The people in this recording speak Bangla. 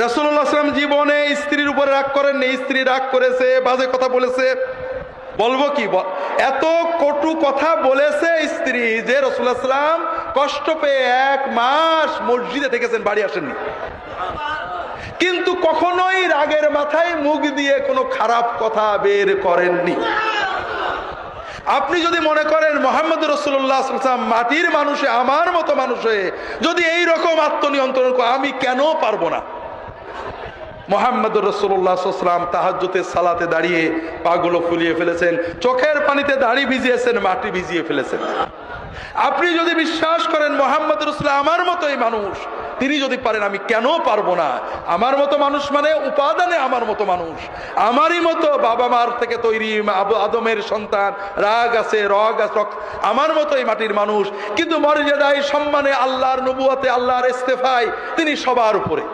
রাসূলুল্লাহ সাল্লাল্লাহু আলাইহি ওয়াসাল্লাম জীবনে স্ত্রীর উপরে রাগ করেননি। স্ত্রী রাগ করেছে, বাজে কথা বলেছে, বলবো কি, এত কটু কথা বলেছে স্ত্রী যে রাসূলুল্লাহ সাল্লাল্লাহু আলাইহি ওয়াসাল্লাম কষ্ট পেয়ে 1 মাস মসজিদে থেকেছেন, বাড়ি আসেননি। কিন্তু কখনোই রাগের মাথায় মুখ দিয়ে কোনো খারাপ কথা বের করেননি। আপনি যদি মনে করেন মুহাম্মদ রাসূলুল্লাহ সাল্লাল্লাহু আলাইহি ওয়াসাল্লাম মাটির মানুষে, আমার মতো মানুষে যদি এই রকম আত্মনিয়ন্ত্রণ করে, আমি কেন পারবো না? মুহাম্মদ রাসূলুল্লাহ সাল্লাল্লাহু আলাইহি ওয়াসাল্লাম তাহাজ্জুদের সালাতে দাঁড়িয়ে পাগুলো ফুলিয়ে ফেলেছেন, চোখের পানিতে দাড়ি ভিজিয়েছেন, মাটি ভিজিয়ে ফেলেছেন। আপনি যদি বিশ্বাস করেন মুহাম্মদ রাসূলুল্লাহ আমার মতোই মানুষ, তিনি যদি পারেন, আমি কেন পারবো না? আমার মতো মানুষ মানে উপাদানে আমার মতো মানুষ, আমারই মতো বাবা মার থেকে তৈরি, আদমের সন্তান, রাগ আছে, রগ আছে, আমার মতোই মাটির মানুষ। কিন্তু মর্যাদায়, সম্মানে, আল্লাহর নবুয়তে, আল্লাহর ইস্তেফায় তিনি সবার উপরে।